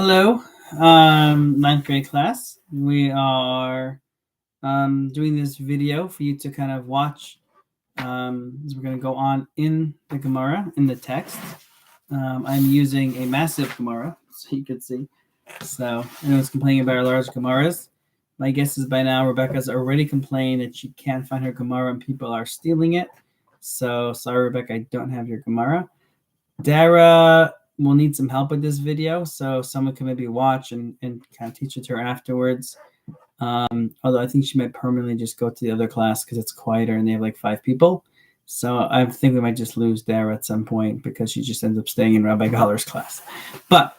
Hello, ninth grade class. We are doing this video for you to kind of watch as we're going to go on in the Gemara, in the text. I'm using a massive Gemara, so you can see. So anyone's complaining about our large Gemaras. My guess is by now Rebecca's already complained that she can't find her Gemara and people are stealing it. So sorry, Rebecca, I don't have your Gemara. Dara will need some help with this video, so someone can maybe watch and kind of teach it to her afterwards. Although I think she might permanently just go to the other class because it's quieter and they have like 5 people. So I think we might just lose Dara at some point because she just ends up staying in Rabbi Galler's class. But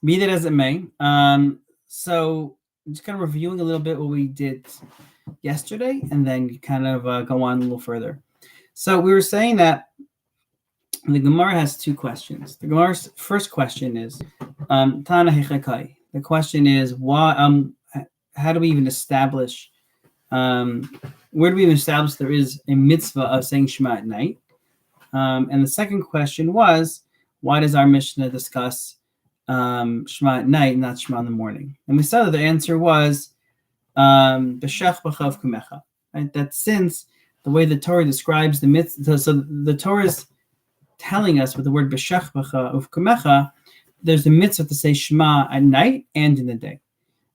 be that as it may, so just kind of reviewing a little bit what we did yesterday and then kind of go on a little further. So we were saying that the Gemara has 2 questions. The Gemara's first question is, Tana Hechakai. The question is, why? How do we even establish? Where do we even establish there is a mitzvah of saying Shema at night? And the second question was, why does our Mishnah discuss Shema at night, not Shema in the morning? And we said that the answer was b'shech b'chav kumecha. Right? That since the way the Torah describes the mitzvah, so the Torah is telling us with the word b'shech b'chav kumecha, there's a mitzvah to say Shema at night and in the day.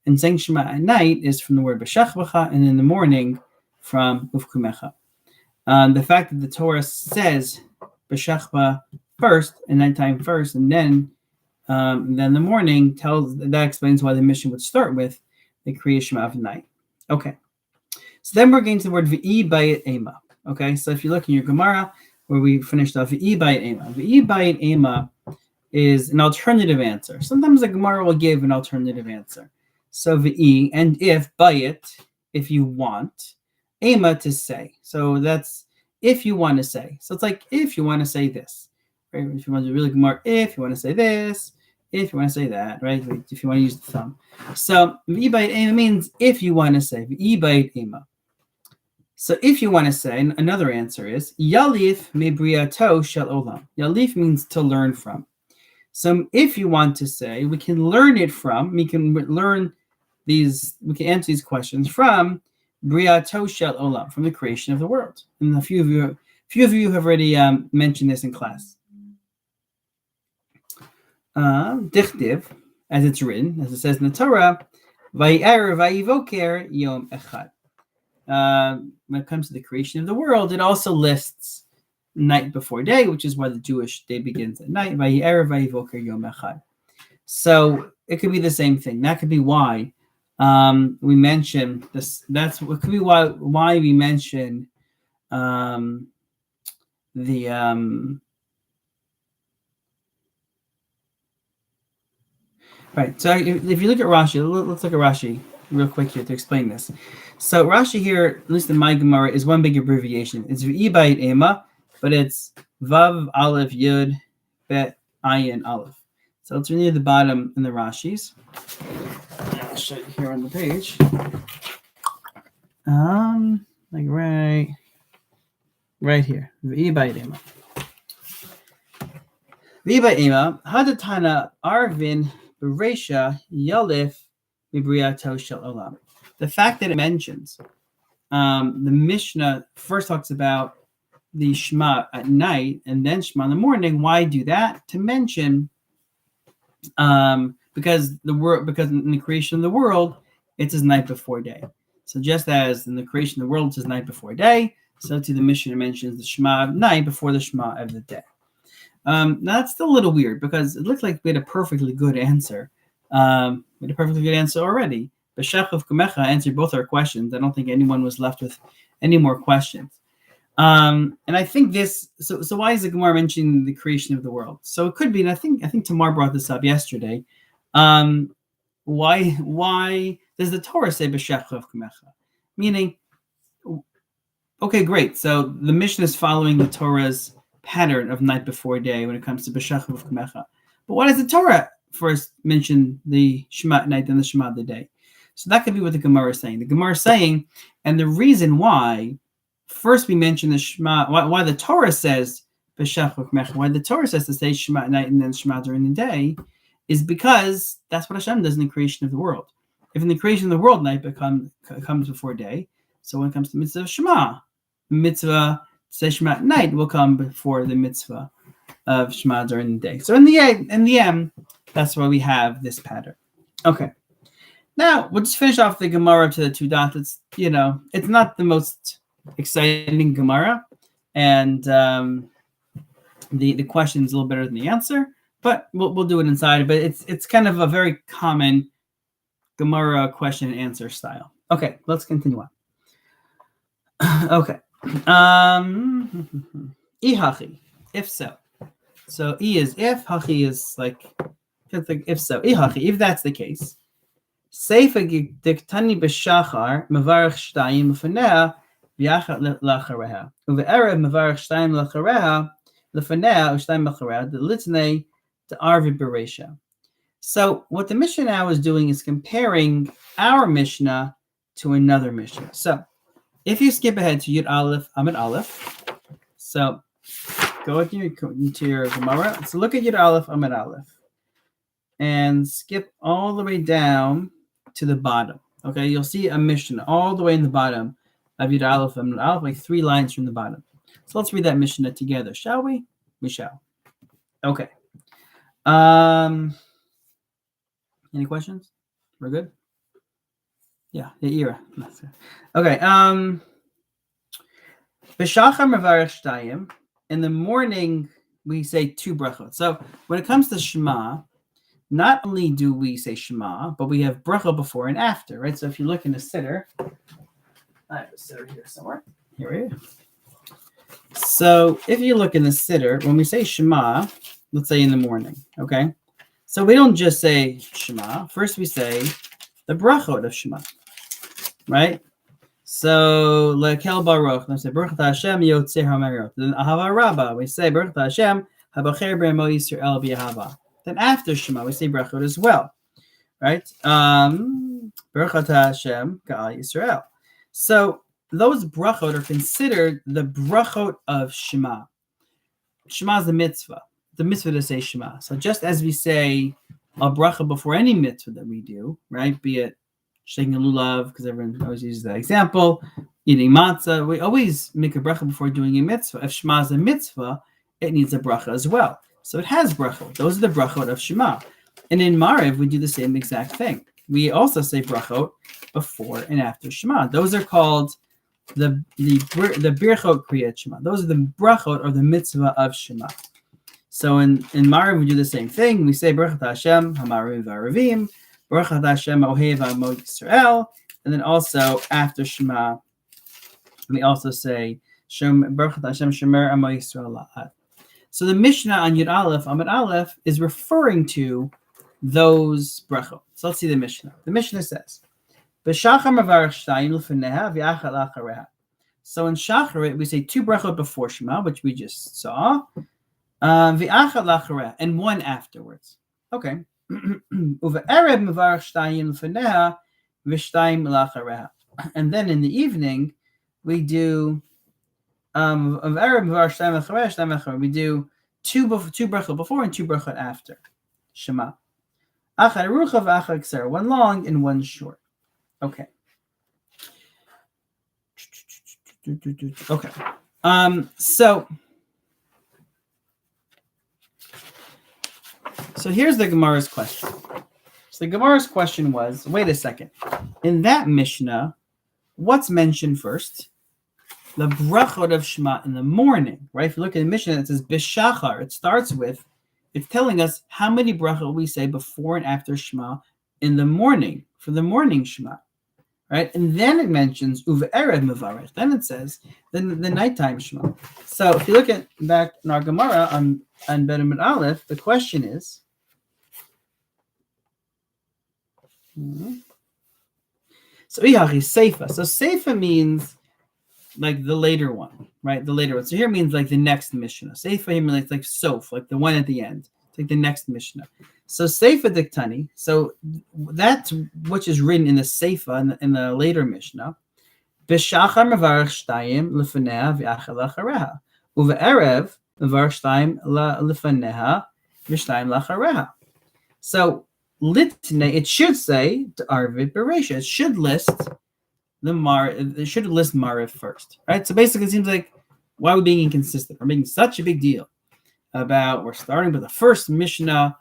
And saying Shema at night is from the word b'shech b'cha, and in the morning from ufkumecha. The fact that the Torah says b'shech first and nighttime first, and then the morning that explains why the mission would start with the Kriya Shema of night. Okay, so then we're getting to the word v'i bayit ema. Okay, so if you look in your Gemara where we finished off v'i bayit ema, v'i bayit ema is an alternative answer. Sometimes the Gemara will give an alternative answer. So v'i and if bayit, if you want, ema to say. So that's if you want to say. So it's like if you want to say this, right? If you want to really Gemara, if you want to say this, if you want to say that, right? If you want to use the thumb. So v'i bayit ema means if you want to say v'i bayit ema. So if you want to say, another answer is Yalif mebriato shel olam. Yalif means to learn from. So if you want to say, we can learn it from, we can answer these questions from briato shel olam, from the creation of the world. And a few of you have already mentioned this in class. Dichtiv, as it's written, as it says in the Torah, Vayi'er vayivoker yom echad. When it comes to the creation of the world, it also lists night before day, which is why the Jewish day begins at night. So it could be the same thing. That could be why we mention this. That's what could be why we mention right. So if you look at Rashi, let's look at Rashi real quick here to explain this. So Rashi here, at least in my Gemara, is one big abbreviation. It's v'i bayit ema, but it's vav aleph yud bet ayin aleph. So it's near the bottom in the Rashis. I'll show you here on the page. Like right here. V'i bayit ema. V'i bayit ema hadatana arvin bereisha yalif mibriato shel olam. The fact that it mentions the Mishnah first talks about the Shema at night and then Shema in the morning. Why do that? To mention because in the creation of the world, it says night before day. So just as in the creation of the world it says night before day, so too the Mishnah mentions the Shema of night before the Shema of the day. Now that's still a little weird because it looked like we had a perfectly good answer. Already. B'shech of Kumecha answered both our questions. I don't think anyone was left with any more questions. And I think this. So why is the Gemara mentioning the creation of the world? So it could be, and I think Tamar brought this up yesterday. Why does the Torah say B'shech of Kumecha? Meaning, okay, great. So the Mishnah is following the Torah's pattern of night before day when it comes to B'shech of Kumecha. But why does the Torah first mention the Shema at night and the Shema of the day? So that could be what the Gemara is saying. The Gemara is saying, and the reason why, first we mention the Shema, why the Torah says B'shech v'kumecha, why the Torah says to say Shema at night and then Shema during the day, is because that's what Hashem does in the creation of the world. If in the creation of the world night comes before day, so when it comes to mitzvah of Shema, mitzvah say Shema at night will come before the mitzvah of Shema during the day. So in the end, that's why we have this pattern. Okay. Now we'll just finish off the Gemara to the two dots. It's it's not the most exciting Gemara, and the question is a little better than the answer, but we'll do it inside. But it's kind of a very common Gemara question and answer style. Okay, let's continue on. Okay. Ihachi, if so. So I is if, hachi is like if so. Ihachi, if that's the case. Seifa diktani b'shachar mevarach shtayim lefanea v'yachat lachareha uve'erev mevarach shtayim lachareha lefanea u'shtayim lachareha the litnei to arvid beresha. So what the Mishnah now is doing is comparing our Mishnah to another Mishnah. So if you skip ahead to Yud Aleph Amud Aleph, so go into your Gemara. So look at Yud Aleph Amud Aleph and skip all the way down to the bottom. Okay, you'll see a Mishnah all the way in the bottom of Yud Aleph Amud Aleph, like 3 lines from the bottom. So let's read that Mishnah together, shall we? We shall. Okay. Any questions? We're good? Yeah, the era. Okay. B'shachar mevarach shtayim. In the morning, we say 2 brachot. So when it comes to Shema, not only do we say Shema, but we have bracha before and after, right? So if you look in the siddur, I have a siddur here somewhere. Here we go. So if you look in the siddur, when we say Shema, let's say in the morning, okay? So we don't just say Shema. First we say the brachot of Shema, right? So lekel baruch, let's say Baruch Hashem yotzei hamerot. Then ahava rabba, we say Baruch Hashem habacher b'emo Yisrael b'ahava. Then after Shema, we say brachot as well, right? Baruch Hashem ka'al Yisrael. So those brachot are considered the brachot of Shema. Shema is the mitzvah to say Shema. So just as we say a bracha before any mitzvah that we do, right? Be it shaking a lulav, because everyone always uses that example, eating matzah, we always make a bracha before doing a mitzvah. If Shema is a mitzvah, it needs a bracha as well. So it has brachot. Those are the brachot of Shema. And in Mariv, we do the same exact thing. We also say brachot before and after Shema. Those are called the birchot kriyat Shema. Those are the brachot or the mitzvah of Shema. So in Mariv, we do the same thing. We say Baruch Hashem Hamarim V'Aravim, Baruch Hashem Ohev Amo Yisrael, and then also after Shema, we also say Baruch Hashem Shomer Amo Yisrael La'ad. So the Mishnah on Yud Aleph Amud Aleph is referring to those brachot. So let's see the Mishnah. The Mishnah says, "B'shachar mevarach shtayim lefaneha v'yachat lachareha." So in Shacharit, we say 2 brachot before Shema, which we just saw. V'achad lachareha, and 1 afterwards. Okay. Uve'erev mevarach shtayim lefaneha v'shtayim lachareha. And then in the evening, we do erev mevarach shtayim lachareha, shtayim lachareha. We do 2 brachot before and 2 brachot after Shema. Achad rucha v'achad ksera, 1 long and 1 short. Okay. Okay. So here's the Gemara's question. So the Gemara's question was, wait a second. In that Mishnah, what's mentioned first? The brachot of Shema in the morning, right? If you look at the Mishnah, it says B'shachar. It starts with, it's telling us how many brachot we say before and after Shema in the morning, for the morning Shema, right? And then it mentions Uve'erev mevarech. Then it says the nighttime Shema. So if you look at back in our Gemara on Bet Amud Aleph, the question is, so Ihachi Seifa. So Seifa means like the later one, right? The later one. So here means like the next Mishnah. Seifa here means like Sof, like the one at the end. It's like the next Mishnah. So Seifa Diktani. So that's which is written in the Seifa in the later Mishnah. B'shachar mevarach shtayim lefanea v'achal lachareha. Uve'erev mevarach shtayim lefaneha v'shtayim lachareha. So litne, it should say to Arvid Beresha. It should list it should list Mariv first, right? So basically, it seems like why are we being inconsistent? We're making such a big deal about we're starting, but the first Mishnah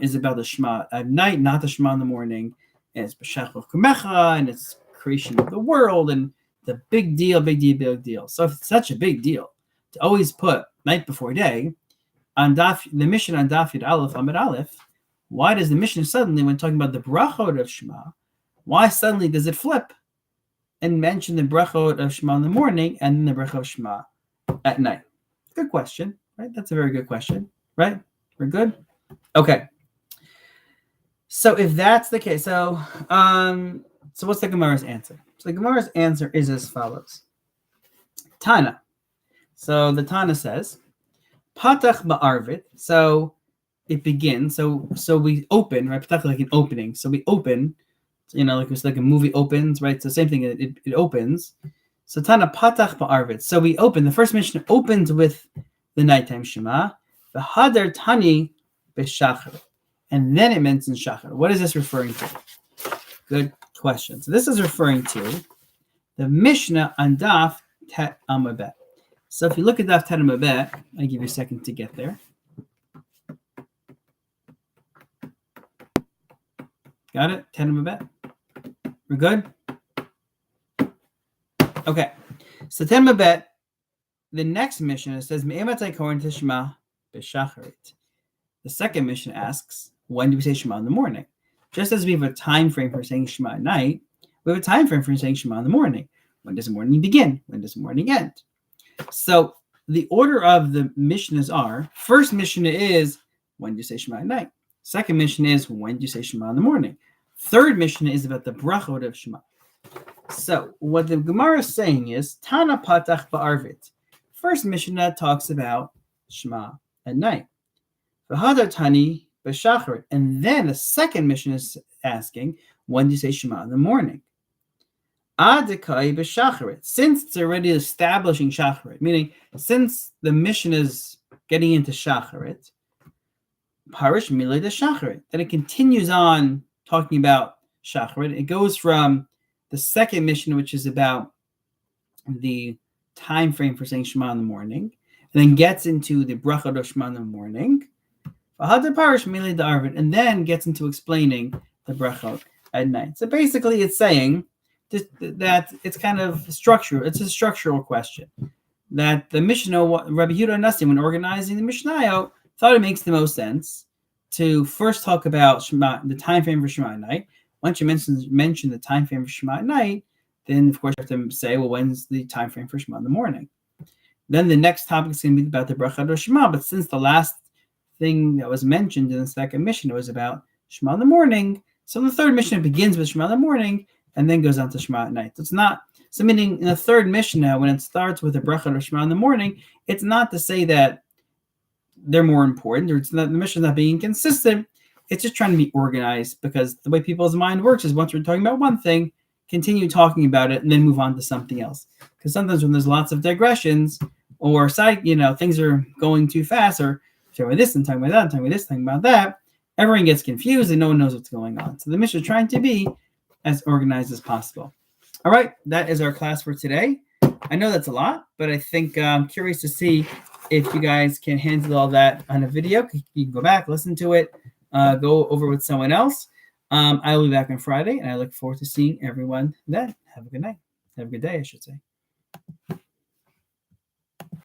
is about the Shema at night, not the Shema in the morning. And it's B'Shach Kumecha, and it's creation of the world, and the big deal. So if it's such a big deal to always put night before day on the Mishnah on Daf Yud Aleph Amid Aleph, why does the Mishnah suddenly, when talking about the brachot of Shema, why suddenly does it flip and mention the brachot of Shema in the morning and then the brachot of Shema at night? Good question, right? That's a very good question, right? We're good? Okay. So if that's the case, so what's the Gemara's answer? So the Gemara's answer is as follows. Tana. So the Tana says, Patach ba'arvit. So it begins. So we open, right? Patach like an opening. So we open, like it's like a movie opens, right? So same thing. It opens. So Tana patach ba'arvit. So we open. The first Mishnah opens with the nighttime Shema. The hadar tani b'shachar. And then it mentions shachar. What is this referring to? Good question. So this is referring to the Mishnah on Daf Tet Amud Bet. So if you look at Daf Tet Amud Bet, I'll give you a second to get there. Got it? Tet Amud Bet? We're good? Okay. So Tet Amud Bet, the next Mishnah says, Me'ematay korin tishma b'shacharit. The second Mishnah asks, when do we say Shema in the morning? Just as we have a time frame for saying Shema at night, we have a time frame for saying Shema in the morning. When does the morning begin? When does the morning end? So the order of the Mishnahs are, first Mishnah is, when do you say Shema at night? Second Mishnah is, when do you say Shema in the morning? Third Mishnah is about the brachot of Shema. So what the Gemara is saying is, Tana patach ba'arvit. First Mishnah talks about Shema at night. V'hadar tani b'shacharit. And then the second Mishnah is asking, when do you say Shema in the morning? Adekai b'shacharit. Since it's already establishing shacharit, meaning since the Mishnah is getting into shacharit, parish milei de shacharit. Then it continues on talking about shacharit. It goes from the second Mishnah, which is about the time frame for saying Shema in the morning, and then gets into the brachot of Shema in the morning, and then gets into explaining the brachot at night. So basically, it's saying that it's kind of structural. It's a structural question. That the Mishnah, Rabbi Yehuda Nasi, when organizing the Mishnayot, thought it makes the most sense to first talk about Shema, the time frame for Shema at night. Once you mention the time frame for Shema at night, then of course you have to say, well, when's the time frame for Shema in the morning? Then the next topic is going to be about the brachot of Shema. But since the last thing that was mentioned in the second Mishnah was about Shema in the morning, so the third Mishnah begins with Shema in the morning and then goes on to Shema at night. So it's not, so meaning in the third Mishnah, when it starts with the brachot of Shema in the morning, it's not to say that they're more important, or it's not, the Mishnah is not being consistent. It's just trying to be organized, because the way people's mind works is once we're talking about one thing, continue talking about it and then move on to something else. Because sometimes when there's lots of digressions or things are going too fast, or talking about this and talking about that, and talking about this, talking about that, everyone gets confused and no one knows what's going on. So the Mishnah is trying to be as organized as possible. All right, that is our class for today. I know that's a lot, but I think I'm curious to see if you guys can handle all that on a video. You can go back, listen to it, go over with someone else. I will be back on Friday, and I look forward to seeing everyone then. Have a good night. Have a good day, I should say.